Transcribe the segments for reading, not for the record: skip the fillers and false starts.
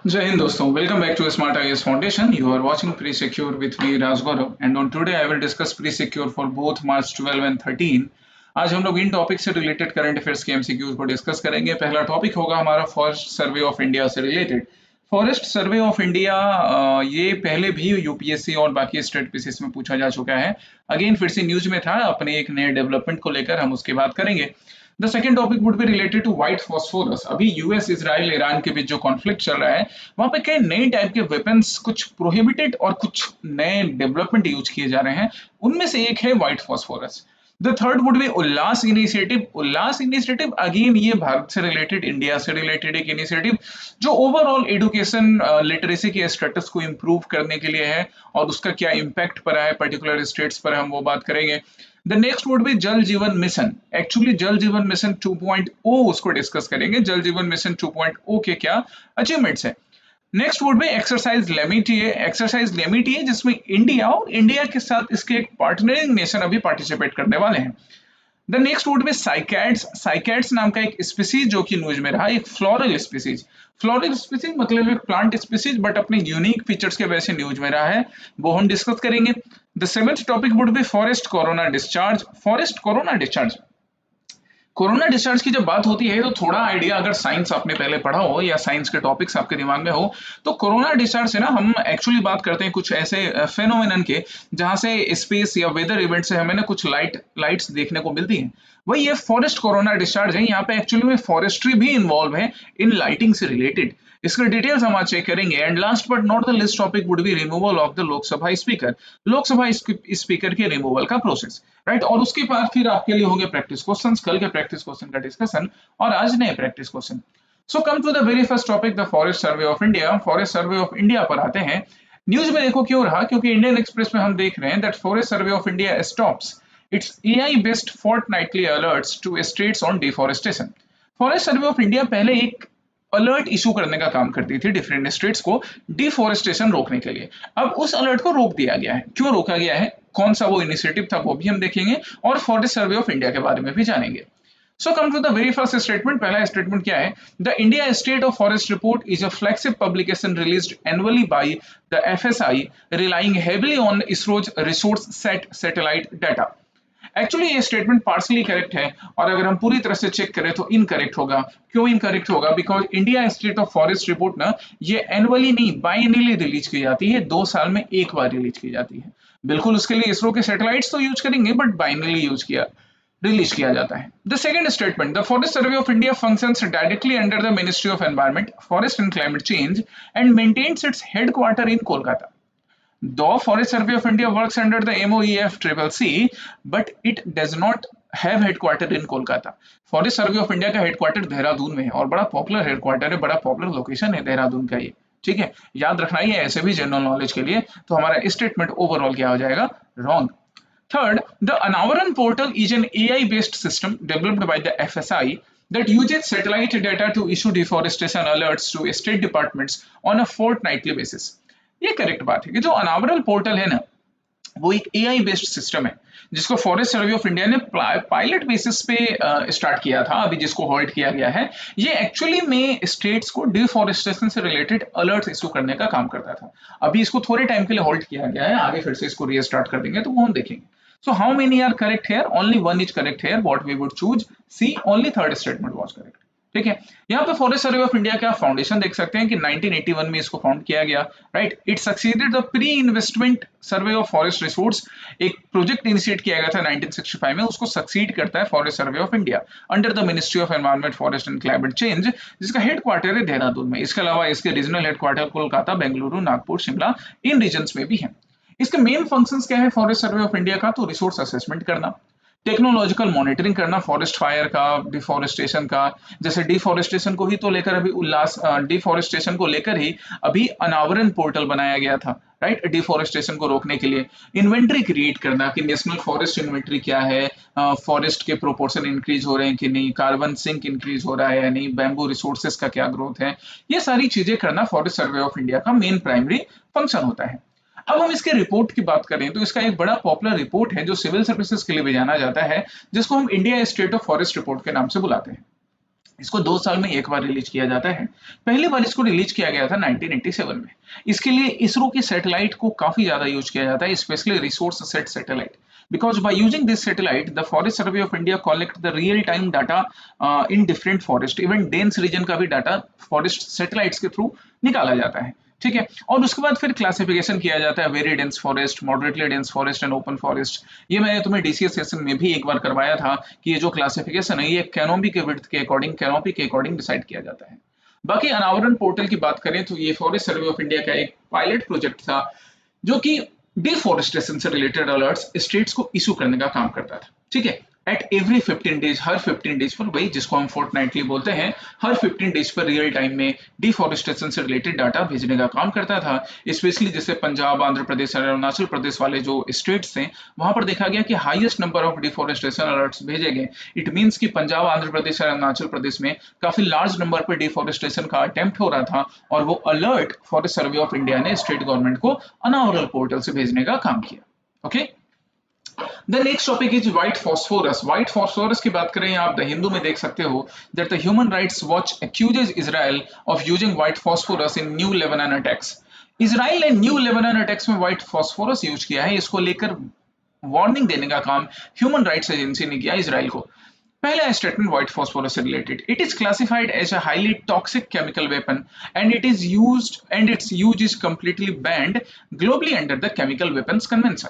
Jai Hind दोस्तों, welcome back to Smart IAS Foundation. You are watching Pre-Secure with me Raj Gaurav and on today I will discuss Pre-Secure for both March 12 and 13. आज हम लोग इन topic से related current affairs के MCQs को discuss करेंगे। पहला topic होगा हमारा फॉरेस्ट सर्वे ऑफ इंडिया से related. Forest survey of India ये पहले भी यूपीएससी और बाकी स्टेट पीसीएस में पूछा जा चुका है। अगेन फिर से न्यूज में था, अपने एक नए डेवलपमेंट को लेकर हम उसकी बात करेंगे। The second topic would be related to white phosphorus. अभी यूएस इजराइल ईरान के बीच जो कॉन्फ्लिक्ट चल रहा है, वहां पे कई नए टाइप के वेपन्स, कुछ प्रोहिबिटेड और कुछ नए डेवलपमेंट यूज किए जा रहे हैं। उनमें से एक है white phosphorus. The third would be Ullas initiative. Ullas initiative again ये भारत से रिलेटेड, इंडिया से रिलेटेड एक इनिशिएटिव जो ओवरऑल एडुकेशन लिटरेसी के स्टेटस को इम्प्रूव करने के लिए है और उसका क्या इम्पैक्ट पड़ा है पर्टिकुलर स्टेट्स पर, हम वो बात करेंगे। द नेक्स्ट वुड बी जल जीवन मिशन। एक्चुअली जल जीवन मिशन 2.0 उसको डिस्कस करेंगे। जल जीवन मिशन 2.0 के क्या अचीवमेंट्स है। Next would be exercise Lamitiye. Exercise Lamitiye जिसमें इंडिया और इंडिया के साथ इसके एक पार्टनरिंग नेशन अभी पार्टिसिपेट करने वाले हैं। The next would be cycads. Cycads नाम का एक स्पीसीज जो कि न्यूज में रहा, एक फ्लोरल स्पीसीज। फ्लोरल स्पीसीज मतलब एक प्लांट स्पीसीज बट अपने यूनिक फीचर्स के वजह से न्यूज में रहा है, वो हम डिस्कस करेंगे। The seventh topic would B forest corona discharge. Forest corona discharge, corona discharge की जब बात होती है तो थोड़ा आइडिया अगर साइंस आपने पहले पढ़ा हो या साइंस के टॉपिक्स आपके दिमाग में हो, तो कोरोना डिस्चार्ज से ना हम एक्चुअली बात करते हैं कुछ ऐसे फेनोमेनन के जहां से स्पेस या वेदर इवेंट से हमें ना कुछ लाइट्स देखने को मिलती हैं। वही ये फॉरेस्ट कोरोना डिस्चार्ज है। यहाँ पे एक्चुअली में फॉरेस्ट्री भी इन्वॉल्व है इन लाइटिंग से रिलेटेड। इसके डिटेल्स हम आज चेक करेंगे। And last but not the list topic would B removal of the Lok Sabha speaker. Lok Sabha speaker के रिमूवल का प्रोसेस, राइट। और उसके बाद फिर आपके लिए होंगे प्रैक्टिस क्वेश्चंस, कल के प्रैक्टिस क्वेश्चन का डिस्कशन और आज नए practice question. So come to the very first topic, the forest survey of India. Forest survey of India पर आते हैं। न्यूज में देखो क्यों रहा, क्योंकि इंडियन एक्सप्रेस में हम देख रहे हैं that forest survey of India stops its AI based fortnightly alerts to states on deforestation. Forest survey of India पहले एक अलर्ट इशू करने का काम करती थी डिफरेंट स्टेट्स को डिफॉरेस्टेशन रोकने के लिए। अब उस अलर्ट को रोक दिया गया है। क्यों रोका गया है, कौन सा वो इनिशिएटिव था, वो भी हम देखेंगे और फॉरेस्ट सर्वे ऑफ इंडिया के बारे में भी जानेंगे। So come to the very first statement. पहला स्टेटमेंट क्या है, the India state of forest report is a flagship publication released annually by the FSI relying heavily on ISRO's Resourcesat satellite data. Actually ये statement partially correct है और अगर हम पूरी तरह से चेक करें तो इनकरेक्ट होगा। क्यों इनकरेक्ट होगा, because India state of forest report ना ये एनुअली नहीं बाइनली रिलीज की जाती है, 2 साल में एक बार रिलीज की जाती है। बिल्कुल उसके लिए इसरो के सैटेलाइट्स तो यूज करेंगे बट बाइनली यूज किया रिलीज किया जाता है। The second statement, the forest survey of India functions directly under the ministry of environment, forest and climate change and maintains its headquarters in Kolkata. The Forest Survey of India works under the MOEF-CCC, but it does not have headquarter in Kolkata. Forest Survey of India का headquarter Dehradun में है और बड़ा popular headquarter है, बड़ा popular location है देहरादून का ये। ठीक है, याद रखना ही है ऐसे भी जनरल नॉलेज के लिए, तो हमारा स्टेटमेंट ओवरऑल क्या हो जाएगा, wrong. Third, the Anavaran portal is an AI-based system developed by the FSI that uses satellite data to issue deforestation alerts to state departments on a fortnightly basis. ये correct बात है कि जो अनावरल portal है ना, वो एक एआई बेस्ड सिस्टम है जिसको फॉरेस्ट सर्वे ऑफ इंडिया ने पायलट बेसिस पे स्टार्ट किया था, अभी जिसको होल्ड किया गया है। ये एक्चुअली में स्टेट्स को डिफॉरेस्टेशन से रिलेटेड अलर्ट इशू करने का काम करता था। अभी इसको थोड़े टाइम के लिए होल्ड किया गया है, आगे फिर से इसको रीस्टार्ट कर देंगे तो वो हम देखेंगे। So how many are correct here, only one is correct here, what we would choose C, only third statement was correct. ठीक है, यहाँ पे फॉरेस्ट सर्वे ऑफ इंडिया का फाउंडेशन देख सकते हैं कि 1981 में इसको फाउंड किया गया, right. It succeeded the pre investment survey of forest resource. एक प्रोजेक्ट इनिशिएट किया गया था 1965 में, उसको सक्सीड करता है forest survey of India under the ministry of environment, forest and climate change, जिसका हेडक्वार्टर है देहरादून में। इसके अलावा इसके रीजनल हेडक्वार्टर कोलकाता, बेंगलुरु, नागपुर, शिमला इन रीजन्स में भी है। इसके मेन फंक्शंस क्या है फॉरेस्ट सर्वे ऑफ इंडिया का, तो रिसोर्स असेसमेंट करना, टेक्नोलॉजिकल मॉनिटरिंग करना फॉरेस्ट फायर का, डिफॉरेस्टेशन का। जैसे डिफॉरेस्टेशन को ही तो लेकर अभी डिफॉरेस्टेशन को लेकर ही अभी अनावरण पोर्टल बनाया गया था, राइट, डिफॉरेस्टेशन को रोकने के लिए। इन्वेंट्री क्रिएट करना कि नेशनल फॉरेस्ट इन्वेंट्री क्या है, फॉरेस्ट के प्रोपोर्शन इंक्रीज हो रहे हैं कि नहीं, कार्बन सिंक इंक्रीज हो रहा है या नहीं, बैम्बू रिसोर्सेज का क्या ग्रोथ है, ये सारी चीजें करना फॉरेस्ट सर्वे ऑफ इंडिया का मेन प्राइमरी फंक्शन होता है। अब हम इसके रिपोर्ट की बात करें तो इसका एक बड़ा पॉपुलर रिपोर्ट है जो सिविल सर्विसेज के लिए भी जाना जाता है, जिसको हम India state of forest report के नाम से बुलाते हैं। इसको 2 साल में एक बार रिलीज किया जाता है। पहली बार इसको रिलीज किया गया था 1987 में। इसके लिए इसरो की सैटेलाइट को काफ़ी ज़्यादा यूज़ किया जाता है, specially resource set satellite. Because by using this satellite, the Forest Survey of India collect the real-time data in different forest, even dense region का भी डाटा फॉरेस्ट सैटेलाइट्स के थ्रू निकाला जाता है। ठीक है, और उसके बाद फिर क्लासिफिकेशन किया जाता है, very dense forest, moderately dense forest and open forest. ये मैंने तुम्हें डीसीएस सेशन में भी एक बार करवाया था कि ये जो क्लासिफिकेशन है ये कैनोपी के विड्थ के अकॉर्डिंग, कैनोपी के अकॉर्डिंग डिसाइड किया जाता है। बाकी अनावरण पोर्टल की बात करें तो ये फॉरेस्ट सर्वे ऑफ इंडिया का एक पायलट प्रोजेक्ट था जो कि डिफॉरेस्टेशन से रिलेटेड अलर्ट्स स्टेट्स को इशू करने का काम करता था। ठीक है, at every 15 days, her 15 days पर, वही जिसको हम फोर्टनाइटली बोलते हैं, हर 15 डेज पर रियल टाइम में डिफॉरेस्टेशन से रिलेटेड डाटा भेजने का काम करता था। स्पेशली जैसे पंजाब, आंध्र प्रदेश और अरुणाचल प्रदेश वाले जो स्टेट्स थे वहां पर देखा गया कि highest number of deforestation alerts भेजे गए। इट मीन्स कि पंजाब, आंध्र प्रदेश और अरुणाचल प्रदेश में काफी लार्ज नंबर पर डिफॉरेस्टेशन का अटेम्प्ट हो रहा था, और वो alert forest survey of India ने स्टेट गवर्नमेंट को अनावरल पोर्टल से भेजने का काम किया। Okay, the next topic is white phosphorus. White phosphorus की बात करें, आप द हिंदू में देख सकते हो that the Human Rights Watch accuses Israel of using white phosphorus in new Lebanon attacks. Israel ने न्यू लेबनान अटैक्स में व्हाइट फॉस्फोरस यूज किया है, इसको लेकर वार्निंग देने का काम ह्यूमन राइट्स एजेंसी ने किया इजराइल को। पहला स्टेटमेंट व्हाइट फॉस्फोरस से related, it is classified as a highly toxic chemical weapon and it is used and its use is completely banned globally under the chemical weapons convention.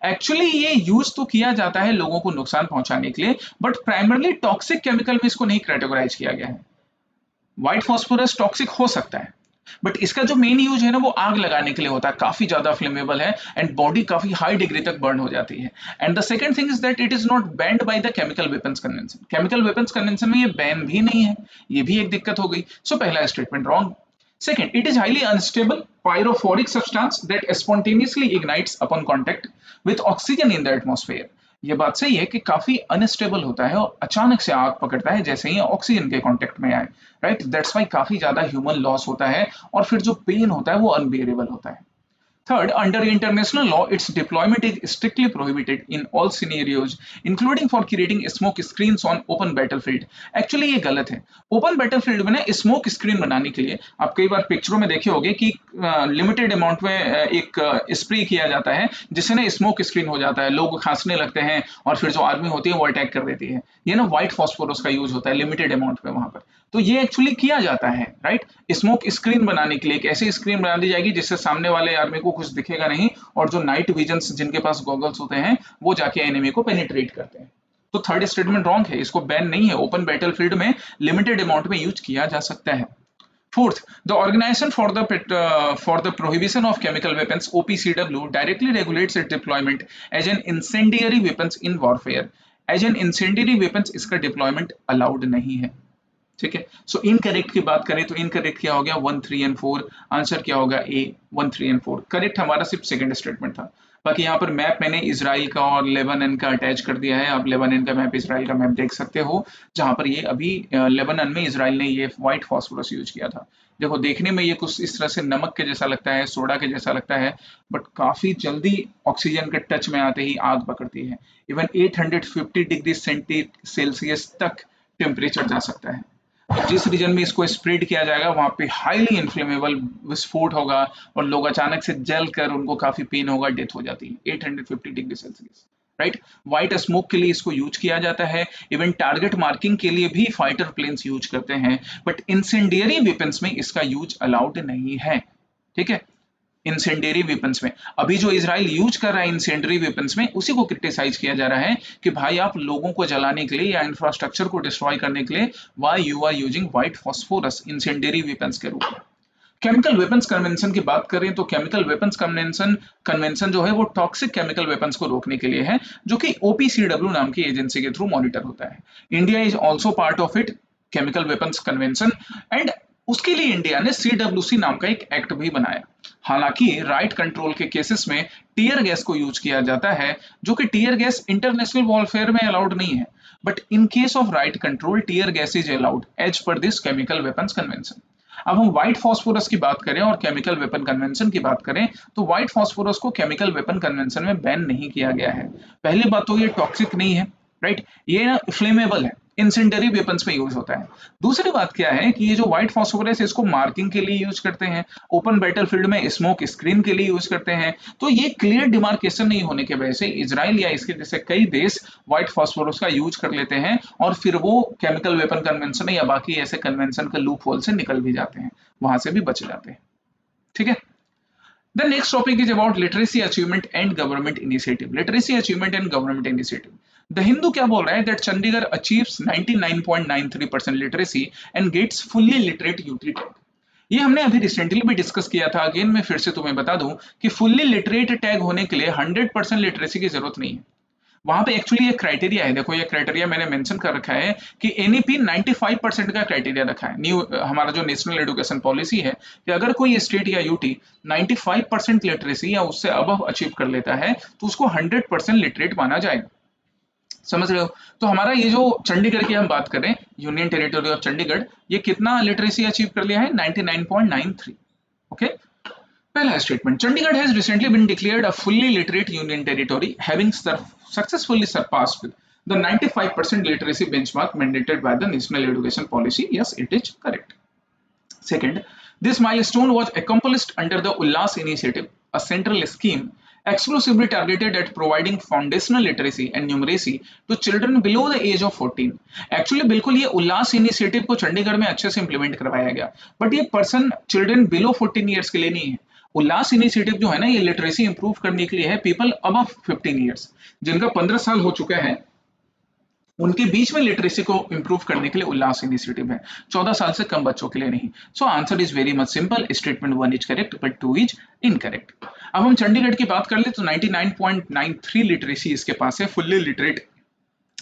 Actually ये use तो किया जाता है लोगों को नुकसान पहुंचाने के लिए, बट प्राइमरली टॉक्सिक केमिकल में इसको नहीं कैटेगराइज किया गया है। व्हाइट फॉस्फोरस टॉक्सिक हो सकता है, बट इसका जो मेन यूज है ना वो आग लगाने के लिए होता है, काफी ज्यादा फ्लेमेबल है एंड बॉडी काफी हाई डिग्री तक बर्न हो जाती है। And the second thing is that it is not band by the chemical weapons convention. Chemical weapons convention में ये बैन भी नहीं है, ये भी एक दिक्कत हो गई। सो पहला statement wrong. Second, it is highly unstable pyrophoric substance that spontaneously ignites upon contact with oxygen in the atmosphere. ये बात सही है कि काफी अनस्टेबल होता है और अचानक से आग पकड़ता है जैसे ही ऑक्सीजन के कांटेक्ट में आए, राइट। दैट्स वाई काफी ज्यादा ह्यूमन लॉस होता है और फिर जो पेन होता है वो अनबियरेबल होता है। Third, under international law, its deployment is strictly prohibited in all scenarios, including for creating smoke screens on open battlefield. Actually, ये गलत है। Open battlefield में ना स्मोक स्क्रीन बनाने के लिए आप कई बार पिक्चरों में देखे होंगे कि लिमिटेड अमाउंट में एक स्प्रे किया जाता है जिससे ना स्मोक स्क्रीन हो जाता है, लोग खांसने लगते हैं और फिर जो आर्मी होती है वो अटैक कर देती है। ये ना व्हाइट फॉस्फोरस का यूज होता है लिमिटेड अमाउंट में वहां पर, तो ये एक्चुअली किया जाता है, राइट। स्मोक स्क्रीन बनाने के लिए एक ऐसी स्क्रीन बना दी जाएगी जिससे सामने वाले आर्मी को कुछ दिखेगा नहीं और जो नाइट विजन्स जिनके पास गॉगल्स होते हैं वो जाके एनिमी को पेनिट्रेट करते हैं। तो थर्ड स्टेटमेंट रॉन्ग है, इसको बैन नहीं है, ओपन बैटलफील्ड में लिमिटेड अमाउंट में यूज किया जा सकता है। Fourth, the Organization for the Prohibition of Chemical Weapons (OPCW) directly regulates its deployment as an incendiary weapons in warfare. As an incendiary weapons इसका deployment allowed नहीं है, ठीक है। सो इनकरेक्ट की बात करें तो इनकरेक्ट क्या हो गया 1, 3 एंड 4, आंसर क्या होगा ए 1, 3 एंड 4। करेक्ट हमारा सिर्फ सेकंड स्टेटमेंट था। बाकी यहाँ पर मैप मैंने इजराइल का और लेबनान का अटैच कर दिया है, आप लेबनान का मैप, इजराइल का मैप देख सकते हो जहां पर ये अभी लेबनान में इजराइल ने ये व्हाइट फॉस्फोरस यूज किया था। देखो देखने में ये कुछ इस तरह से नमक के जैसा लगता है, सोडा के जैसा लगता है, बट काफी जल्दी ऑक्सीजन के टच में आते ही आग पकड़ती है। इवन 850 डिग्री सेल्सियस तक टेम्परेचर जा सकता है। जिस रीजन में इसको स्प्रेड किया जाएगा वहां पे हाईली इन्फ्लेमेबल विस्फोट होगा और लोग अचानक से जल कर उनको काफी पेन होगा, डेथ हो जाती है 850 degree Celsius, right. White smoke के लिए इसको यूज किया जाता है, इवन टारगेट मार्किंग के लिए भी फाइटर प्लेन्स यूज करते हैं, बट इंसेंडियरी वेपन्स में इसका यूज अलाउड नहीं है, ठीक है। इंसेंडरी वेपन्स में अभी जो इजराइल यूज कर रहा है इंसेंडरी वेपन्स में, उसी को क्रिटिसाइज किया जा रहा है कि भाई आप लोगों को जलाने के लिए या इंफ्रास्ट्रक्चर को डिस्ट्रॉय करने के लिए why you are using white phosphorus incendiary weapons के रूप में। केमिकल वेपन्स कन्वेंशन की बात करें तो केमिकल वेपन्स कन्वेंशन जो है वो टॉक्सिक केमिकल वेपन्स को रोकने के लिए है, जो कि ओपीसीडब्ल्यू नाम की एजेंसी के थ्रू मॉनिटर होता है। India is also part of it chemical weapons convention and उसके लिए इंडिया ने सीडब्ल्यूसी नाम का एक एक्ट भी बनाया। हालांकि राइट कंट्रोल के केसेस में टीयर गैस को यूज किया जाता है, जो कि टीयर गैस इंटरनेशनल वॉरफेयर में अलाउड नहीं है, but in case of riot control tear gas is allowed as per this chemical weapons convention. अब हम व्हाइट फॉस्फोरस की बात करें और केमिकल वेपन कन्वेंशन की बात करें तो व्हाइट फॉस्फोरस को केमिकल वेपन कन्वेंशन में बैन नहीं किया गया है। पहली बात तो ये टॉक्सिक नहीं है, राइट, ये ना फ्लेमेबल है, इंसेंडरी वेपन्स में यूज होता है। दूसरी बात क्या है कि ये जो व्हाइट फास्फोरस है इसको मार्किंग के लिए यूज करते हैं, ओपन बैटलफील्ड में स्मोक स्क्रीन के लिए यूज करते हैं। तो ये क्लियर डिमार्केशन नहीं होने की वजह से इजराइल या इसके जैसे कई देश व्हाइट फास्फोरस का यूज कर लेते हैं और फिर वो केमिकल वेपन कन्वेंशन या बाकी ऐसे कन्वेंशन के लूप होल से निकल भी जाते हैं, वहां से भी बच जाते हैं। ठीक है। The next topic is about literacy achievement and government initiative. Literacy achievement and government initiative. The Hindu क्या बोल रहा है that Chandigarh achieves 99.93% literacy and gets fully literate UT tag. ये हमने अभी रिसेंटली भी डिस्कस किया था। अगेन मैं फिर से तुम्हें बता दूं कि फुल्ली लिटरेट टैग होने के लिए 100% लिटरेसी की जरूरत नहीं है। वहां पे एक्चुअली एक क्राइटेरिया है, देखो ये क्राइटेरिया मैंने मेंशन कर रखा है कि एनईपी 95% का क्राइटेरिया रखा है। न्यू हमारा जो नेशनल एजुकेशन पॉलिसी है कि अगर कोई स्टेट या यूटी 95% लिटरेसी या उससे अबव अचीव कर लेता है तो उसको 100% लिटरेट माना जाएगा। समझ रहे हो? तो हमारा ये जो चंडीगढ़ की हम बात करें, यूनियन टेरिटोरी ऑफ चंडीगढ़, ये कितना लिटरेसी अचीव कर लिया है? 99.93। ओके। पहला statement, Chandigarh has recently been declared a fully literate union territory, having successfully surpassed the 95% literacy benchmark mandated by the National Education Policy. Yes, it is correct. Second, this milestone was accomplished under the Ullas Initiative, a central scheme exclusively targeted at providing foundational literacy and numeracy to children below the age of 14. Actually बिल्कुल ये उल्लास initiative को चंडीगढ़ में अच्छे से implement करवाया गया, but ये person children below 14 years के लिए नहीं है। उल्लास इनिशिएटिव जो है ना, ये लिटरेसी इंप्रूव करने के लिए है पीपल अबव 15 ईयर्स, जिनका 15 साल हो चुका है उनके बीच में लिटरेसी को इंप्रूव करने के लिए उल्लास इनिशिएटिव है, 14 साल से कम बच्चों के लिए नहीं। So answer is very much simple, statement 1 is correct but 2 is incorrect. अब हम चंडीगढ़ की बात कर ले तो 99.93 लिटरेसी इसके पास है, फुल्ली लिटरेट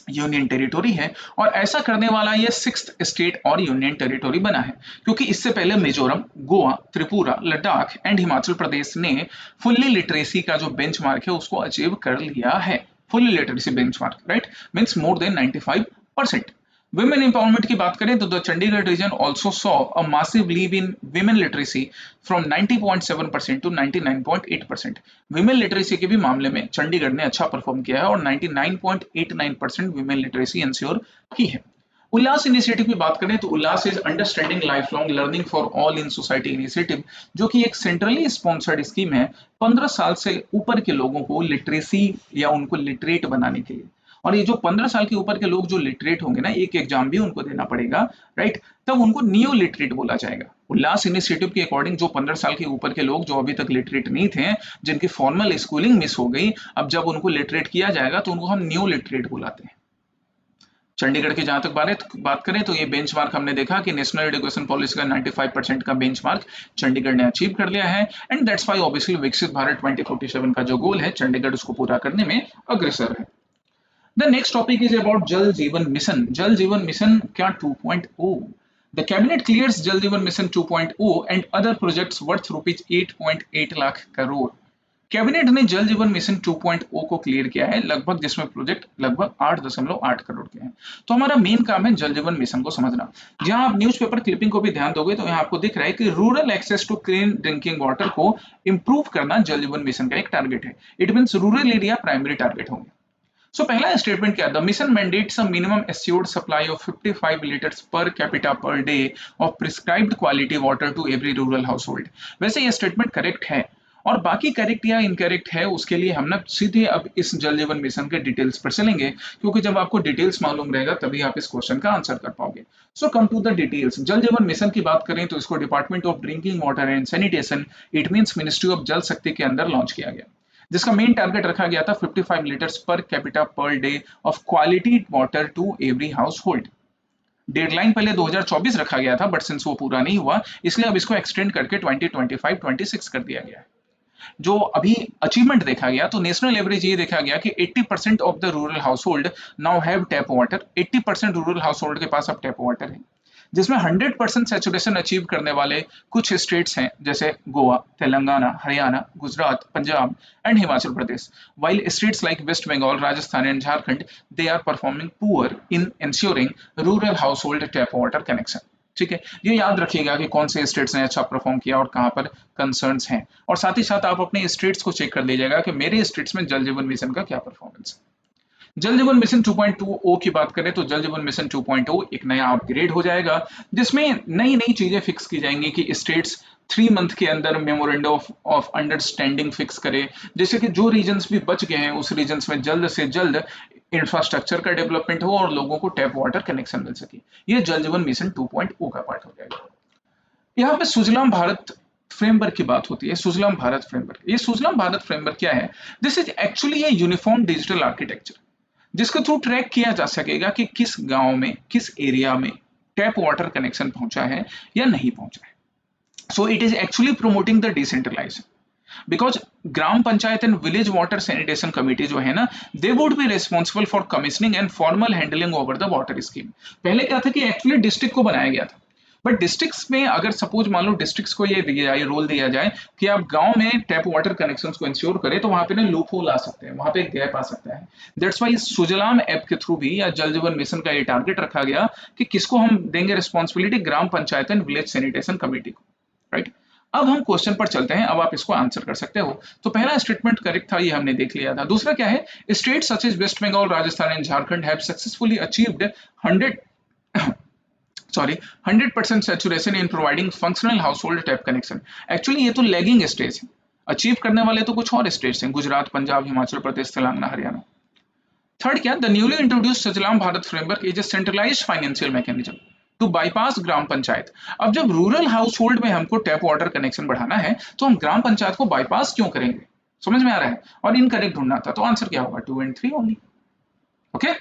यूनियन टेरिटोरी है और ऐसा करने वाला ये 6th स्टेट और यूनियन टेरिटोरी बना है, क्योंकि इससे पहले मिजोरम, गोवा, त्रिपुरा, लद्दाख एंड हिमाचल प्रदेश ने फुल्ली लिटरेसी का जो बेंचमार्क है उसको अचीव कर लिया है। Fully literacy benchmark, right, means more than 95%। Women empowerment की बात करें तो the Chandigarh region also saw a massive leap in women literacy from 90.7% to 99.8%। women literacy के भी मामले में चंडीगढ़ ने अच्छा परफॉर्म किया है और 99.89% women literacy इंश्योर की है। उल्लास इनिशिएटिव की बात करें तो ULLAS is understanding lifelong learning for all in society initiative, जो कि एक सेंट्रली स्पॉन्सर्ड स्कीम है 15 साल से ऊपर के लोगों को लिटरेसी या उनको लिटरेट बनाने के लिए। और ये जो 15 साल के ऊपर के लोग जो लिटरेट होंगे ना, एक एग्जाम भी उनको देना पड़ेगा, राइट, तब उनको नियो लिटरेट बोला जाएगा। उल्लास इनिशिएटिव के अकॉर्डिंग जो 15 साल के ऊपर के लोग जो अभी तक लिटरेट नहीं थे, जिनकी फॉर्मल स्कूलिंग मिस हो गई, अब जब उनको लिटरेट किया जाएगा तो उनको हम न्यू लिटरेट बुलाते हैं। चंडीगढ़ की जहां तक बात करें तो ये बेंचमार्क हमने देखा कि नेशनल एजुकेशन पॉलिसी का 95% का बेंचमार्क चंडीगढ़ ने अचीव कर लिया है एंड दैट्स व्हाई ऑब्वियसली विकसित भारत 2047 का जो गोल है चंडीगढ़ उसको पूरा करने में अग्रसर है। The next topic is about Jal Jeevan Mission. Jal Jeevan Mission क्या 2.0? The cabinet clears Jal Jeevan Mission 2.0 and other projects worth rupees 8.8 lakh crore. Cabinet ने जल जीवन मिशन 2.0 को क्लियर किया है लगभग, जिसमें प्रोजेक्ट लगभग 8.8 करोड़ के हैं। तो हमारा मेन काम है जल जीवन मिशन को समझना। जहां आप न्यूज़पेपर क्लिपिंग को भी ध्यान दोगे तो यहाँ आपको दिख रहा है कि rural access to clean drinking water को इंप्रूव करना जल जीवन मिशन का एक टारगेट है। It means rural area primary target होंगे। So पहला स्टेटमेंट क्या है? The mission mandates a minimum assured supply of 55 liters per capita per day of prescribed quality water to every rural household। वैसे ये statement correct है और बाकी correct या इनकरेक्ट है उसके लिए हम ना सीधे अब इस जल जीवन मिशन के डिटेल्स पर चलेंगे, क्योंकि जब आपको डिटेल्स मालूम रहेगा तभी आप इस क्वेश्चन का आंसर कर पाओगे। सो कम टू द डिटेल्स। जल जीवन मिशन की बात करें तो इसको department of drinking water and sanitation, it means ministry of जल शक्ति के अंदर लॉन्च किया गया, जिसका मेन टारगेट रखा गया था 55 litres per capita per day of quality water to every household. Deadline पहले 2024 रखा गया था, बट सिंस वो पूरा नहीं हुआ इसलिए अब इसको एक्सटेंड करके 2025-26 कर दिया गया है। जो अभी अचीवमेंट देखा गया तो नेशनल एवरेज ये देखा गया कि 80% of the rural house hold now have tap water. 80% rural house hold के पास अब टैप वाटर है, जिसमें 100% सैचुरेशन अचीव करने वाले कुछ स्टेट्स हैं जैसे Goa, Telangana, Haryana, Gujarat, Punjab and Himachal Pradesh, while states like West Bengal, Rajasthan and Jharkhand they are performing poor in ensuring rural household tap water connection. ठीक है, ये याद रखिएगा कि कौन से स्टेट्स ने अच्छा परफॉर्म किया और कहां पर कंसर्न्स हैं, और साथ ही साथ आप अपने स्टेट्स को चेक कर लीजिएगा कि मेरे स्टेट्स में जल जीवन मिशन का क्या परफॉर्मेंस है। जल जीवन मिशन 2.20 की बात करें तो जल जीवन मिशन 2.0 एक नया अपग्रेड हो जाएगा, जिसमें नई नई चीजें फिक्स की जाएंगी कि स्टेट्स 3 मंथ के अंदर मेमोरेंडम ऑफ अंडरस्टैंडिंग फिक्स करे, जैसे कि जो रीजन्स भी बच गए हैं उस रीजन्स में जल्द से जल्द इंफ्रास्ट्रक्चर का डेवलपमेंट हो और लोगों को टैप वाटर कनेक्शन मिल सके। ये जल जीवन मिशन 2.0 का पार्ट हो जाएगा। यहाँ पे सुजलाम भारत फ्रेमवर्क की बात होती है। सुजलाम भारत फ्रेमवर्क, ये सुजलाम भारत फ्रेमवर्क क्या है? This is actually a uniform digital architecture जिसके थ्रू ट्रैक किया जा सकेगा कि किस गांव में, किस एरिया में टैप वाटर कनेक्शन पहुंचा है या नहीं पहुंचा है। So it is actually promoting the decentralisation, because gram panchayat and village water sanitation committee जो है ना, they would be responsible for commissioning and formal handling over the water scheme. पहले क्या था कि एक्चुअली डिस्ट्रिक्ट को बनाया गया था, बट डिस्ट्रिक्ट्स में अगर सपोज मान लो डिस्ट्रिक्ट्स को ये रोल दिया जाए कि आप गांव में टैप वाटर कनेक्शंस को इंश्योर करें, तो वहां पे ना लूप होल आ सकते हैं, वहां पे एक गैप आ सकता है। दैट्स वाई सुजलाम ऐप के थ्रू भी या जल जीवन मिशन का ये टारगेट रखा गया कि किसको हम देंगे responsibility, gram panchayat and village sanitation committee को, राइट। अब हम क्वेश्चन पर चलते हैं, अब आप इसको आंसर कर सकते हो। तो पहला स्टेटमेंट करेक्ट था, ये हमने देख लिया था। दूसरा क्या है? State such as West Bengal, Rajasthan and Jharkhand have successfully achieved 100% saturation in providing functional household tap connection। Actually ये तो लैगिंग स्टेज है, अचीव करने वाले तो कुछ और स्टेट्स हैं, गुजरात, पंजाब, हिमाचल प्रदेश, तेलंगाना, हरियाणा। थर्ड क्या? The newly introduced Sajalam Bharat framework is a centralised financial mechanism to bypass gram panchayat. अब जब रूरल हाउस होल्ड में हमको टैप वाटर कनेक्शन बढ़ाना है तो हम ग्राम पंचायत को बाईपास क्यों करेंगे? समझ में आ रहा है? और इनकरेक्ट ढूंढना था, तो आंसर क्या होगा? 2 and 3 only. Okay,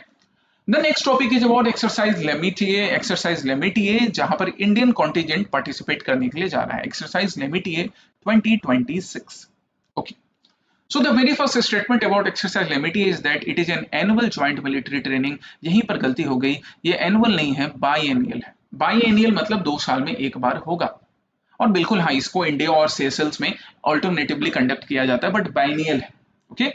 the next topic is about exercise Lamitiye. Exercise Lamitiye जहां पर इंडियन कॉन्टिजेंट पार्टिसिपेट करने के लिए जा रहा है, exercise Lamitiye 2026। Okay, so the very first statement about exercise limity is that it is an annual joint military training। यहीं पर गलती हो गई, ये annual नहीं है, biennial है। biennial मतलब 2 साल में एक बार होगा। और बिल्कुल हाँ, इसको इंडिया और सेशल्स में ऑल्टरनेटिवली कंडक्ट किया जाता है, बट बाइनियल है। Okay,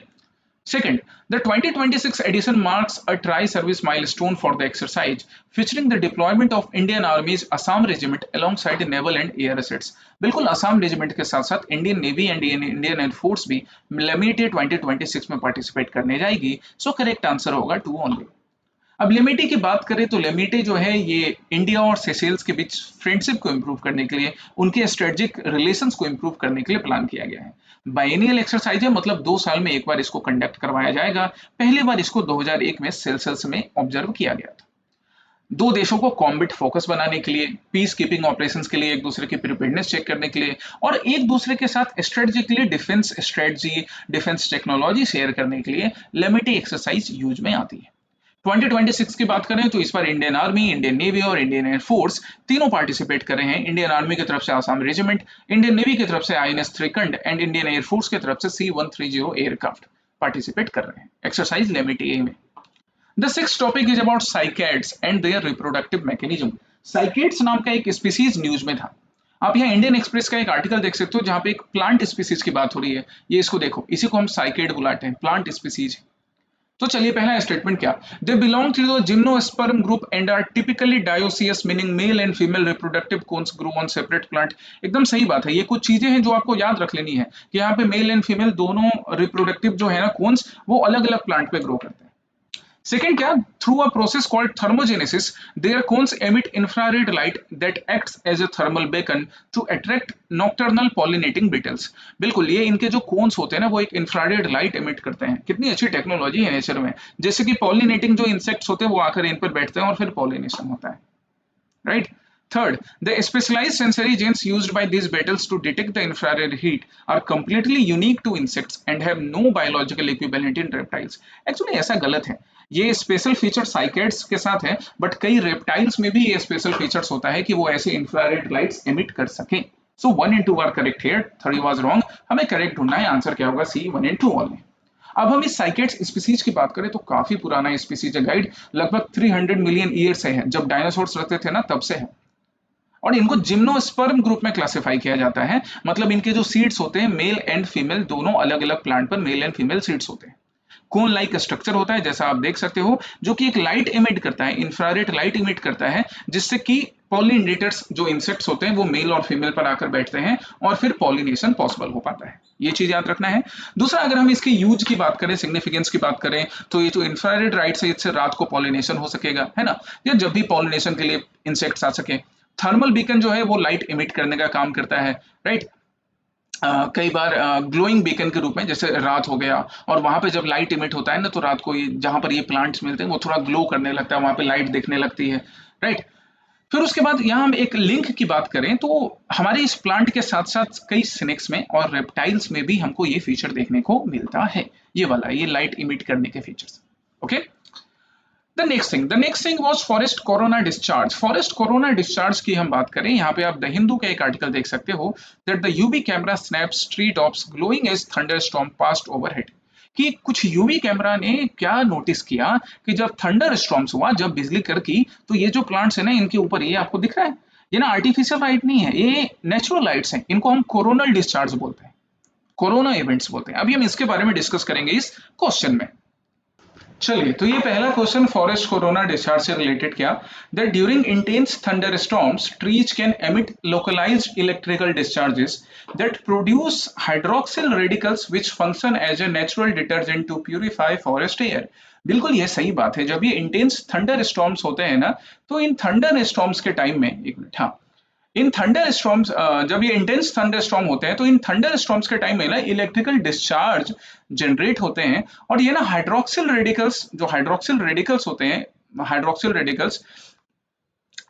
Second, the 2026 edition marks a tri-service milestone for the exercise, featuring the deployment of Indian Army's Assam Regiment alongside naval and air assets। बिल्कुल असम रेजिमेंट के साथ साथ Indian navy and Indian air force भी लेमिटी 2026 में participate करने जाएगी। So correct answer होगा 2 only. अब लेमिटी की बात करें तो लेमिटी जो है ये इंडिया और सेशेल्स के बीच फ्रेंडशिप को इंप्रूव करने के लिए, उनके स्ट्रेटेजिक रिलेशंस को इंप्रूव करने के लिए प्लान किया गया है। बाइनियल एक्सरसाइज है, मतलब 2 साल में एक बार इसको कंडक्ट करवाया जाएगा। पहली बार इसको 2001 में सेशेल्स में ऑब्जर्व किया गया था। दो देशों को कॉम्बैट फोकस बनाने के लिए, पीस कीपिंग ऑपरेशंस के लिए, एक दूसरे की प्रिपेयर्डनेस चेक करने के लिए और एक दूसरे के साथ strategically defence strategy, defence technology share करने के लिए लेमिटी एक्सरसाइज यूज में आती है। 2026 की बात करें तो इस बार इंडियन आर्मी, इंडियन नेवी और इंडियन एयर फोर्स तीनों पार्टिसिपेट कर रहे हैं। इंडियन आर्मी की तरफ से आसाम रेजिमेंट, इंडियन नेवी की तरफ से INS Trikand and Indian air force की तरफ से C-130 एयरक्राफ्ट पार्टिसिपेट कर रहे हैं एक्सरसाइज लेमिटी में। The sixth topic is about cycads and their reproductive mechanism। cycads नाम का एक स्पीसीज न्यूज में था। आप यहाँ इंडियन एक्सप्रेस का एक आर्टिकल देख सकते हो जहाँ पे एक प्लांट स्पीसीज की बात हो रही है। ये इसको देखो, इसी को हम साइकेड बुलाते हैं, प्लांट स्पीसीज। तो चलिए पहला स्टेटमेंट क्या? They belong to the gymnosperm group and are typically dioecious, meaning male and female reproductive cones grow on separate plant. एकदम सही बात है, ये कुछ चीजें हैं जो आपको याद रख लेनी है कि यहाँ पे मेल एंड फीमेल दोनों रिप्रोडक्टिव जो है ना कोन्स, वो अलग अलग प्लांट पे ग्रो करते हैं। Second क्या? Through a process called thermogenesis, their cones emit infrared light that acts as a thermal beacon to attract nocturnal pollinating beetles। बिल्कुल, ये इनके जो कोन्स होते हैं ना, वो एक इंफ्रारेड लाइट एमिट करते हैं। कितनी अच्छी टेक्नोलॉजी है नेचर में, जैसे कि पॉलिनेटिंग जो इंसेक्ट्स होते हैं वो आकर इन पर बैठते हैं और फिर पॉलिनेशन होता है, right. Third, the specialized sensory genes used by these beetles to detect the infrared heat are completely unique to insects and have no biological equivalent in reptiles। Actually ऐसा गलत है, ये स्पेशल फीचर साइकेड्स के साथ है, but कई reptiles में भी ये स्पेशल फीचर्स होता है कि वो ऐसे इंफ्रारेड लाइट्स एमिट कर सके। So 1 and 2 are correct here, 3 was wrong. हमें करेक्ट ढूंढना है, आंसर क्या होगा? C, 1 and 2 only. अब हम इस साइकेड्स स्पीसीज की बात करें तो काफी पुराना स्पीसीज है गाइड, लगभग 300 मिलियन ईयर से है, जब डायनासोर्स रहते थे ना तब से है। और इनको जिम्नोस्पर्म ग्रुप में क्लासिफाई किया जाता है, मतलब इनके जो सीड्स होते हैं मेल एंड फीमेल दोनों अलग अलग प्लांट पर मेल एंड फीमेल सीड्स होते हैं। कोन लाइक स्ट्रक्चर होता है जैसा आप देख सकते हो, जो कि एक लाइट इमिट करता है, इंफ्रारेड लाइट इमिट करता है, जिससे कि पॉलिनेटर्स जो इंसेक्ट्स होते हैं वो मेल और फीमेल पर आकर बैठते हैं और फिर पॉलिनेशन पॉसिबल हो पाता है। ये चीज याद रखना है। दूसरा, अगर हम इसके यूज की बात करें, सिग्निफिकेंस की बात करें, तो ये जो इंफ्रारेड लाइट से इससे रात को पॉलिनेशन हो सकेगा, है ना, या जब भी पॉलिनेशन के लिए इंसेक्ट्स आ सके। थर्मल बीकन जो है वो लाइट इमिट करने का काम करता है, राइट। कई बार ग्लोइंग बीकन के रूप में, जैसे रात हो गया और वहां पे जब लाइट इमिट होता है ना, तो रात को ये जहां पर ये प्लांट्स मिलते हैं वो थोड़ा ग्लो करने लगता है, वहां पे लाइट दिखने लगती है, राइट। फिर उसके बाद यहाँ हम एक लिंक की बात करें तो हमारे इस प्लांट के साथ साथ कई स्नेक्स में और रेप्टाइल्स में भी हमको ये फीचर देखने को मिलता है, ये वाला, ये लाइट इमिट करने के features. Okay, the next thing was forest corona discharge. Forest corona discharge की हम बात करें, यहाँ पे आप द हिंदू का एक आर्टिकल देख सकते हो, that the UV camera snaps tree tops glowing as thunderstorm passed overhead. कि कुछ यूवी कैमरा ने क्या नोटिस किया कि जब थंडर स्टॉर्म्स हुआ, जब बिजली कड़की, तो ये जो प्लांट्स है ना, इनके ऊपर ये आपको दिख रहा है, ये ना आर्टिफिशियल लाइट नहीं है, ये नेचुरल लाइट्स हैं, इनको हम कोरोनल डिस्चार्ज बोलते हैं, कोरोना इवेंट्स बोलते हैं। अभी हम इसके बारे में डिस्कस करेंगे इस क्वेश्चन में। चलिए, तो ये पहला क्वेश्चन फॉरेस्ट कोरोना डिस्चार्ज से रिलेटेड किया, that during intense thunder storms trees can emit localised electrical discharges that produce hydroxyl radicals which function as a natural detergent to purify forest air. बिल्कुल ये सही बात है, जब ये इंटेंस थंडर स्टॉर्म्स होते हैं ना, तो इन थंडर स्टॉर्म्स के टाइम में, एक मिनट, हाँ, इन थंडर स्टॉर्म्स, जब ये इंटेंस थंडर स्टॉर्म होते हैं, तो इन थंडर स्टॉर्म्स के टाइम में ना इलेक्ट्रिकल डिस्चार्ज जनरेट होते हैं, और ये ना हाइड्रोक्सिल रेडिकल्स, जो हाइड्रोक्सिल रेडिकल्स होते हैं, हाइड्रोक्सिल रेडिकल्स,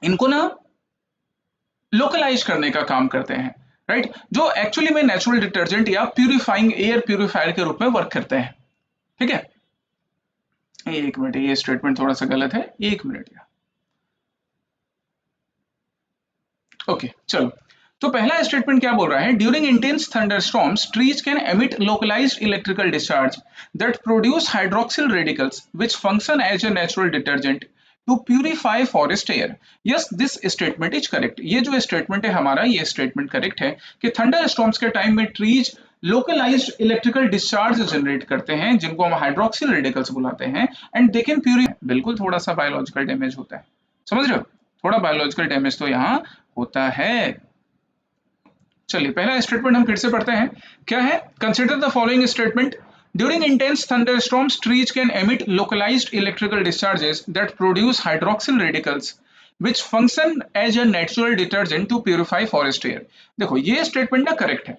इनको ना लोकलाइज करने का काम करते हैं, राइट, जो एक्चुअली में नेचुरल डिटर्जेंट या प्यूरिफाइंग एयर प्यूरिफायर के रूप में वर्क करते हैं। ठीक है, एक मिनट, ये स्टेटमेंट थोड़ा सा गलत है, एक मिनट यार। ओके, चलो, तो पहला स्टेटमेंट क्या बोल रहा है, during intense thunderstorms trees can emit localised electrical discharge that produce hydroxyl radicals which function as a natural detergent to purify forest air. Yes, this statement is correct. ये जो स्टेटमेंट है हमारा, ये स्टेटमेंट करेक्ट है कि thunderstorms के time में trees localised electrical discharge generate करते हैं, जिनको हम हाइड्रोक्सिल रेडिकल्स बुलाते हैं, एंड दे कैन प्यूरिफाई। बिल्कुल, थोड़ा सा बायोलॉजिकल डैमेज होता है, समझ रहे हो, थोड़ा बायोलॉजिकल डैमेज तो यहाँ होता है। चलिए, पहला स्टेटमेंट हम फिर से पढ़ते हैं, क्या है, consider the following statement, during intense thunderstorms trees can emit localised electrical discharges that produce hydroxyl radicals which function as a natural detergent to purify forest air। देखो, ये स्टेटमेंट ना करेक्ट है।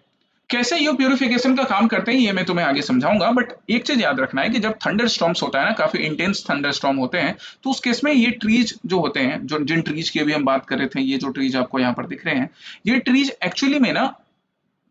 कैसे ये प्यूरिफिकेशन का काम करते हैं ये मैं तुम्हें आगे समझाऊंगा, बट एक चीज याद रखना है कि जब थंडर स्टॉर्म्स होता है ना, काफी इंटेंस थंडर स्टॉर्म होते हैं, तो उस केस में ये ट्रीज जो होते हैं, जो जिन ट्रीज की अभी हम बात कर रहे थे, ये जो ट्रीज आपको यहाँ पर दिख रहे हैं, ये ट्रीज एक्चुअली में ना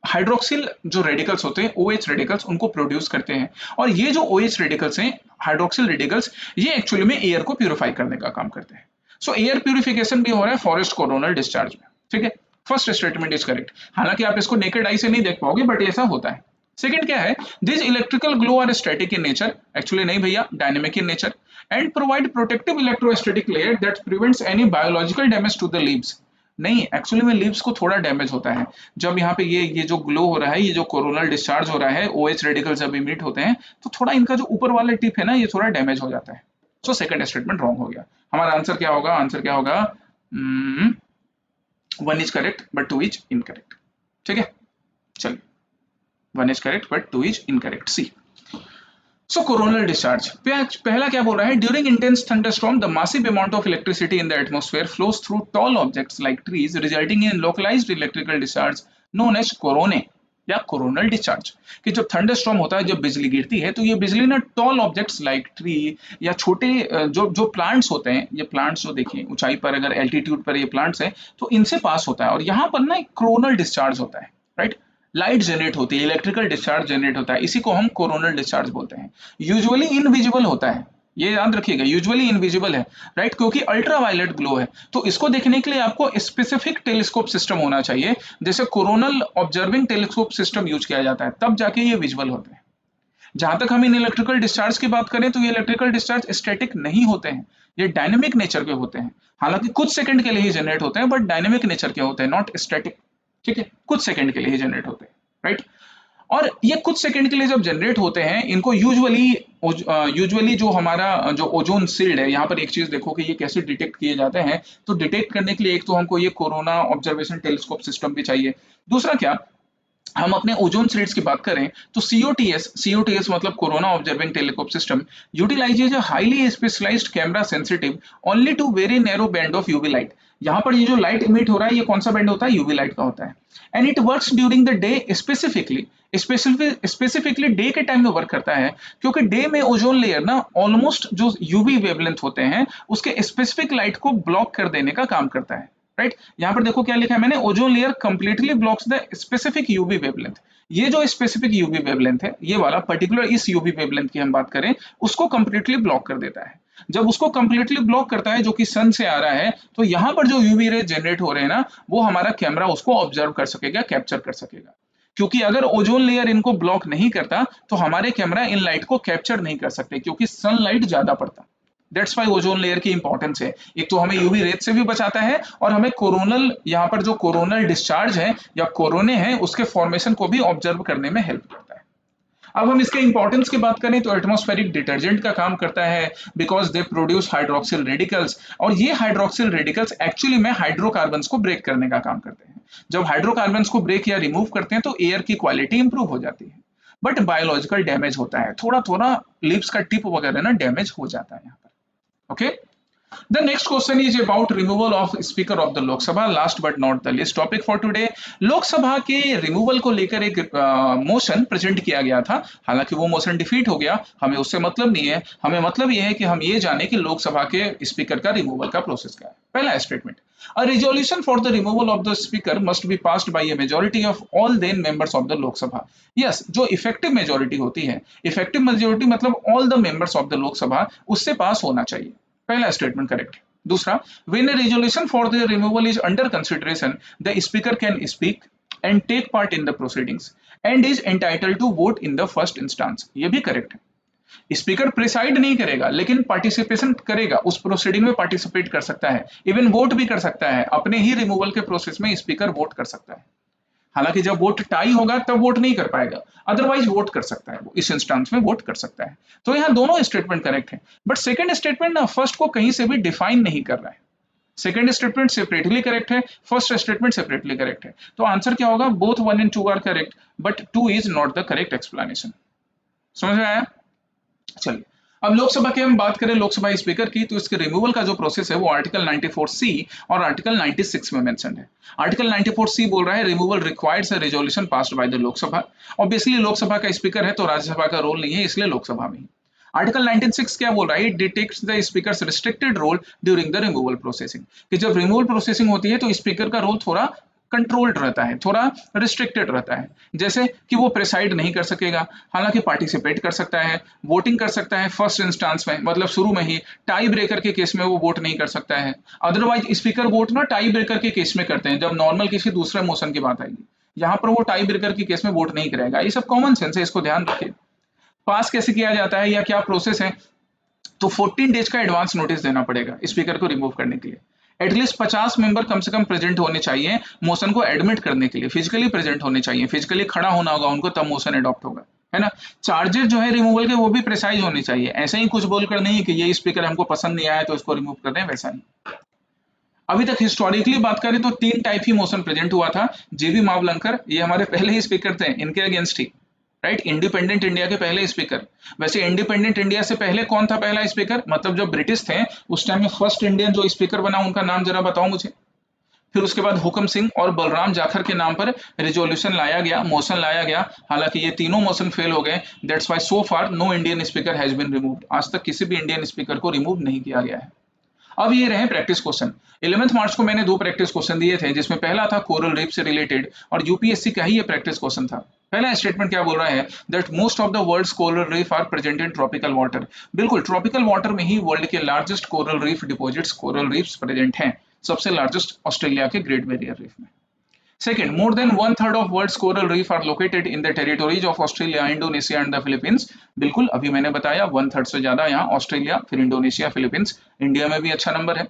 हाइड्रोक्सिल जो रेडिकल्स होते हैं, OH रेडिकल्स, उनको प्रोड्यूस करते हैं, और ये जो OH रेडिकल्स हैं, हाइड्रोक्सिल रेडिकल्स, ये एक्चुअली में एयर को प्यूरिफाई करने का काम करते हैं। सो एयर प्यूरिफिकेशन भी हो रहा है फॉरेस्ट कोरोनल डिस्चार्ज में। ठीक है, फर्स्ट स्टेटमेंट इज करेक्ट। हालांकि आप इसको नेकेड आई से नहीं देख पाओगे, बट ऐसा होता है। सेकंड क्या है, this electrical glow are static in nature. Actually नहीं भैया, dynamic in nature, and provide protective electrostatic layer that prevents any biological damage to the leaves. नहीं, एक्चुअली में लीव्स को थोड़ा डैमेज होता है जब यहाँ पे ये जो ग्लो हो रहा है, ये जो कोरोनल डिस्चार्ज हो रहा है, OH रेडिकल जब इमिट होते हैं, तो थोड़ा इनका जो ऊपर वाला टिप है ना, ये थोड़ा डैमेज हो जाता है। सो सेकंड स्टेटमेंट रॉन्ग हो गया। हमारा आंसर क्या होगा, आंसर क्या होगा, 1 is correct but 2 is incorrect. ठीक है, चलिए, 1 is correct but 2 is incorrect. C, so coronal discharge, पहला क्या बोल रहा है, during intense thunderstorm the massive amount of electricity in the atmosphere flows through tall objects like trees resulting in localised electrical discharge known as coronae या coronal discharge. कि जब thunderstorm होता है, जब बिजली गिरती है, तो ये बिजली ना टॉल ऑब्जेक्ट्स लाइक ट्री या छोटे जो प्लांट्स होते हैं, ये प्लांट्स जो देखिए ऊंचाई पर, अगर एल्टीट्यूड पर ये प्लांट्स हैं, तो इनसे पास होता है, और यहाँ पर ना एक कोरोनल डिस्चार्ज होता है, राइट, लाइट जनरेट होती है, इलेक्ट्रिकल डिस्चार्ज जनरेट होता है, इसी को हम कोरोनल डिस्चार्ज बोलते हैं। यूजुअली इनविजिबल होता है, ये याद रखिएगा, यूजुअली इनविजिबल है, राइट, क्योंकि अल्ट्रावायलेट ग्लो है, तो इसको देखने के लिए आपको स्पेसिफिक टेलीस्कोप सिस्टम होना चाहिए, जैसे coronal observing telescope system use किया जाता है, तब जाके ये विजुअल होते हैं। जहां तक हम इन इलेक्ट्रिकल डिस्चार्ज की बात करें, तो ये इलेक्ट्रिकल डिस्चार्ज स्टैटिक नहीं होते हैं, ये डायनेमिक नेचर के होते हैं। हालांकि कुछ सेकंड के लिए ही जनरेट होते हैं, बट डायनेमिक नेचर के होते हैं, नॉट स्टैटिक। ठीक है, कुछ सेकंड के लिए ही जनरेट होते हैं, राइट। और ये कुछ सेकंड के लिए जब जनरेट होते हैं, इनको यूजुअली जो हमारा जो ओजोन शील्ड है, यहाँ पर एक चीज देखो कि ये कैसे डिटेक्ट किए जाते हैं। तो डिटेक्ट करने के लिए एक तो हमको ये कोरोना ऑब्जर्वेशन टेलीस्कोप सिस्टम भी चाहिए। दूसरा क्या, हम अपने ओजोन स्लिट्स की बात करें तो सीओटीएस मतलब corona observing telescope system utilises a highly specialised camera sensitive only to very narrow band of UV light. यहाँ पर ये जो लाइट इमिट हो रहा है, ये कौन सा बैंड होता है? यूवी लाइट का होता है। And it works during the day specifically day के टाइम में वर्क करता है, क्योंकि डे में ओजोन लेयर ना ऑलमोस्ट जो यूवी वेवलेंथ होते हैं उसके स्पेसिफिक लाइट को ब्लॉक कर देने का काम करता है। राइट, यहाँ पर देखो क्या लिखा है मैंने, ozone layer completely blocks the specific UV wavelength. ये जो स्पेसिफिक यूवी वेवलेंथ है, ये वाला पर्टिकुलर इस यूवी वेवलेंथ की हम बात करें, उसको कंप्लीटली ब्लॉक कर देता है। जब उसको कंप्लीटली ब्लॉक करता है, जो कि सन से आ रहा है, तो यहाँ पर जो यूवी रे जनरेट हो रहे हैं ना, वो हमारा कैमरा उसको ऑब्जर्व कर सकेगा, कैप्चर कर सकेगा। क्योंकि अगर ओजोन लेयर इनको ब्लॉक नहीं करता तो हमारे कैमरा इन लाइट को कैप्चर नहीं कर सकते, क्योंकि सनलाइट ज्यादा पड़ता। दैट्स वाई ओजोन लेयर की इंपॉर्टेंस है। एक तो हमें यूवी रेज से भी बचाता है, और हमें कोरोनल, यहाँ पर जो कोरोनल डिस्चार्ज है या कोरोने हैं, उसके फॉर्मेशन को भी ऑब्जर्व करने में हेल्प करता है। अब हम इसके इंपॉर्टेंस की बात करें तो एटमॉस्फेरिक डिटर्जेंट का काम करता है, because they produce hydroxyl radicals, और ये हाइड्रोक्सिल रेडिकल्स एक्चुअली में हाइड्रोकार्बन्स को ब्रेक करने का काम करते हैं। जब हाइड्रोकार्बन्स को ब्रेक या रिमूव करते हैं तो एयर की क्वालिटी इंप्रूव हो जाती है। बट बायोलॉजिकल डैमेज होता है, थोड़ा थोड़ा लिप्स का टिप वगैरह ना डैमेज हो जाता है यहाँ पर। Okay. The next question is about removal of Speaker of the Lok Sabha. Last but not the least topic for today. लोक सभा के रिमूवल को लेकर एक मोशन प्रेजेंट किया गया था, हालांकि वो मोशन डिफीट हो गया। हमें उससे मतलब नहीं है, हमें मतलब ये है कि हम ये जाने कि लोकसभा के स्पीकर का रिमूवल का प्रोसेस क्या है। पहला statement, a resolution for the removal of the speaker must be passed by a majority of all then members of the Lok Sabha. Yes, जो इफेक्टिव मेजॉरिटी होती है, इफेक्टिव मेजॉरिटी मतलब all the members of the Lok Sabha, उससे पास होना चाहिए। पहला statement correct है। दूसरा, when a resolution for the removal is under consideration, the speaker can speak and take part in the proceedings and is entitled to vote in the first instance। ये भी correct है। Speaker preside नहीं करेगा, लेकिन participation करेगा, उस proceeding में participate कर सकता है, इवन वोट भी कर सकता है। अपने ही रिमूवल के प्रोसेस में स्पीकर वोट कर सकता है। हालांकि जब वोट टाई होगा तब वोट नहीं कर पाएगा, अदरवाइज वोट कर सकता है, वो इस इंस्टेंस में वोट कर सकता है। तो यहाँ दोनों स्टेटमेंट करेक्ट है। बट सेकंड स्टेटमेंट ना फर्स्ट को कहीं से भी डिफाइन नहीं कर रहा है। सेकंड स्टेटमेंट सेपरेटली करेक्ट है, फर्स्ट स्टेटमेंट सेपरेटली करेक्ट है। तो आंसर क्या होगा? Both 1 and 2 are correct, but 2 is not the correct explanation. समझ में आया? चलिए, अब लोकसभा की हम बात करें, लोकसभा स्पीकर की, तो इसके रिमूवल का जो प्रोसेस है वो आर्टिकल 94C और आर्टिकल 96 में मेंशन है। आर्टिकल 94C बोल रहा है removal requires a resolution passed by the Lok Sabha. Obviously Lok Sabha का स्पीकर है तो राज्यसभा का रोल नहीं है, इसलिए लोकसभा में ही। आर्टिकल 96 क्या बोल रहा है? It detects the speaker's restricted role during the removal processing, कि जब रिमूवल प्रोसेसिंग होती है तो स्पीकर का रोल थोड़ा कंट्रोल्ड रहता है, थोड़ा रिस्ट्रिक्टेड रहता है। जैसे कि वो प्रिसाइड नहीं कर सकेगा, हालांकि पार्टिसिपेट कर सकता है, वोटिंग कर सकता है फर्स्ट इंस्टांस में, मतलब शुरू में ही। टाई ब्रेकर के केस में वो वोट नहीं कर सकता है। अदरवाइज स्पीकर वोट ना टाई ब्रेकर के केस में करते हैं, जब नॉर्मल किसी दूसरे मोशन की बात आएगी। यहाँ पर वो टाई ब्रेकर के केस में वोट नहीं करेगा। ये सब कॉमन सेंस है, इसको ध्यान रखिए। पास कैसे किया जाता है या क्या प्रोसेस है? तो 14 डेज का एडवांस नोटिस देना पड़ेगा स्पीकर को रिमूव करने के लिए। एटलीस्ट 50 मेंबर कम से कम प्रेजेंट होने चाहिए मोशन को एडमिट करने के लिए, फिजिकली प्रेजेंट होने चाहिए, फिजिकली खड़ा होना होगा उनको, तब मोशन एडॉप्ट होगा, है ना। चार्जेस जो है रिमूवल के वो भी प्रिसाइज होने चाहिए, ऐसे ही कुछ बोलकर नहीं कि ये स्पीकर हमको पसंद नहीं आया तो इसको रिमूव कर दें, वैसा नहीं। अभी तक हिस्टोरिकली बात करें तो 3 टाइप ही मोशन प्रेजेंट हुआ था। जेबी मावलंकर, ये हमारे पहले ही स्पीकर थे, इनके अगेंस्ट ही, राइट। इंडिपेंडेंट इंडिया के पहले स्पीकर। वैसे इंडिपेंडेंट इंडिया से पहले कौन था पहला स्पीकर? मतलब जब ब्रिटिश थे उस टाइम में फर्स्ट इंडियन जो स्पीकर बना, उनका नाम जरा बताओ मुझे। फिर उसके बाद हुकम सिंह और बलराम जाखर के नाम पर रिजोल्यूशन लाया गया, मोशन लाया गया। हालांकि ये तीनों मोशन फेल हो गए। That's why so far no Indian speaker has been removed. आज तक किसी भी इंडियन स्पीकर को रिमूव नहीं किया गया है। अब ये रहे प्रैक्टिस क्वेश्चन। 11th मार्च को मैंने 2 प्रैक्टिस क्वेश्चन दिए थे, जिसमें पहला था कोरल रीफ से रिलेटेड, और यूपीएससी का ही ये प्रैक्टिस क्वेश्चन था। पहला स्टेटमेंट क्या बोल रहा है? That most of the world's coral reef are present in tropical water. बिल्कुल, ट्रॉपिकल वाटर में ही वर्ल्ड के largest coral reef deposits, coral reefs present हैं। सबसे लार्जेस्ट ऑस्ट्रेलिया के ग्रेट बैरियर रीफ में। Second, more than 1/3 of world's coral reef are located in the territories of Australia, Indonesia and the Philippines। बिल्कुल, अभी मैंने बताया 1/3 से ज्यादा यहाँ ऑस्ट्रेलिया, फिर इंडोनेशिया, फिलीपींस। इंडिया में भी अच्छा नंबर है।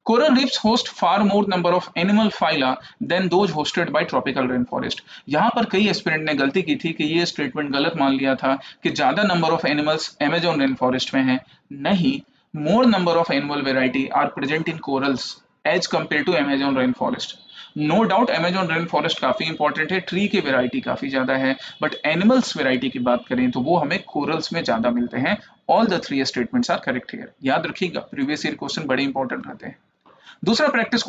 Coral reefs host far more number of animal phyla than those hosted by tropical rainforest. यहाँ पर कई एस्पिरेंट ने गलती की थी कि ये स्टेटमेंट गलत मान लिया था कि ज्यादा number of animals Amazon rain forest में है। नहीं, more number of animal variety are present in corals as compare to Amazon rain forest. No doubt Amazon rain forest काफी इंपॉर्टेंट है, ट्री की वेराइटी काफी ज्यादा है, बट एनिमल्स वेराइटी की बात करें तो वो हमें कोरल्स में ज्यादा मिलते हैं। All the three statements are correct here. याद रखिएगा, प्रीवियस ईयर क्वेश्चन बड़े इंपॉर्टेंट रहते हैं। दूसरा प्रैक्टिस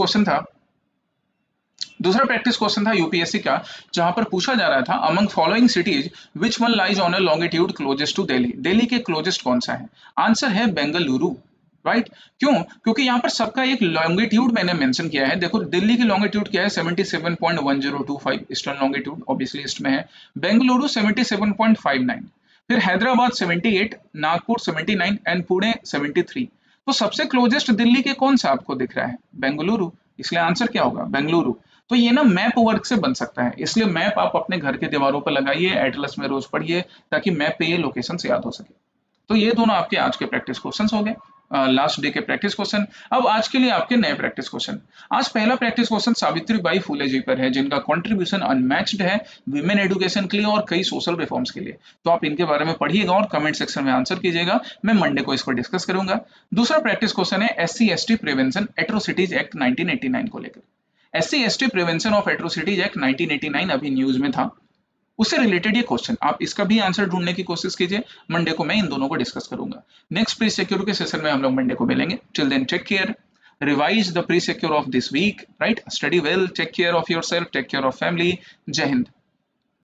क्वेश्चन था यूपीएससी का, जहां पर पूछा जा रहा था among following cities which one lies on a longitude closest to Delhi. Delhi के क्लोजेस्ट कौन सा है? आंसर है बेंगलुरु। राइट, क्यों? क्योंकि यहाँ पर सबका एक लॉन्गिट्यूड मैंने मेंशन किया है। देखो दिल्ली की लॉन्गिट्यूड क्या है? 77.1025 ईस्टर्न लॉन्गिट्यूड, ऑब्वियसली ईस्ट में है। बेंगलुरु 77.59, फिर हैदराबाद 78, नागपुर 79 एंड पुणे 73। तो सबसे क्लोजेस्ट दिल्ली के कौन सा आपको दिख रहा है? बेंगलुरु। इसलिए आंसर क्या होगा? बेंगलुरु। तो ये ना मैप वर्क से बन सकता है, इसलिए मैप आप अपने घर के दीवारों पर लगाइए, एटलस में रोज पढ़िए, ताकि मैप पे ये लोकेशन याद हो सके। तो ये दोनों आपके आज के प्रैक्टिस क्वेश्चंस हो गए, लास्ट डे के प्रैक्टिस क्वेश्चन। अब आज के लिए आपके नए प्रैक्टिस क्वेश्चन। आज पहला प्रैक्टिस क्वेश्चन सावित्री बाई फुले जी पर है, जिनका कंट्रीब्यूशन अनमैच्ड है विमेन एजुकेशन के लिए और कई सोशल रिफॉर्म्स के लिए। तो आप इनके बारे में पढ़िएगा और कमेंट सेक्शन में आंसर कीजिएगा। मैं मंडे को इसको डिस्कस करूंगा। दूसरा प्रैक्टिस क्वेश्चन है SC/ST प्रिवेंशन एट्रोसिटीज एक्ट 1989 को लेकर। SC/ST prevention of atrocities act 1989 अभी न्यूज में था, उससे रिलेटेड ये क्वेश्चन, आप इसका भी आंसर ढूंढने की कोशिश कीजिए। मंडे को मैं इन दोनों को डिस्कस करूंगा। नेक्स्ट प्री सिक्योर के सेशन में हम लोग मंडे को मिलेंगे। Till then take care, revise the pre secure of this week, right, study well, take care of yourself, take care of family. जय हिंद।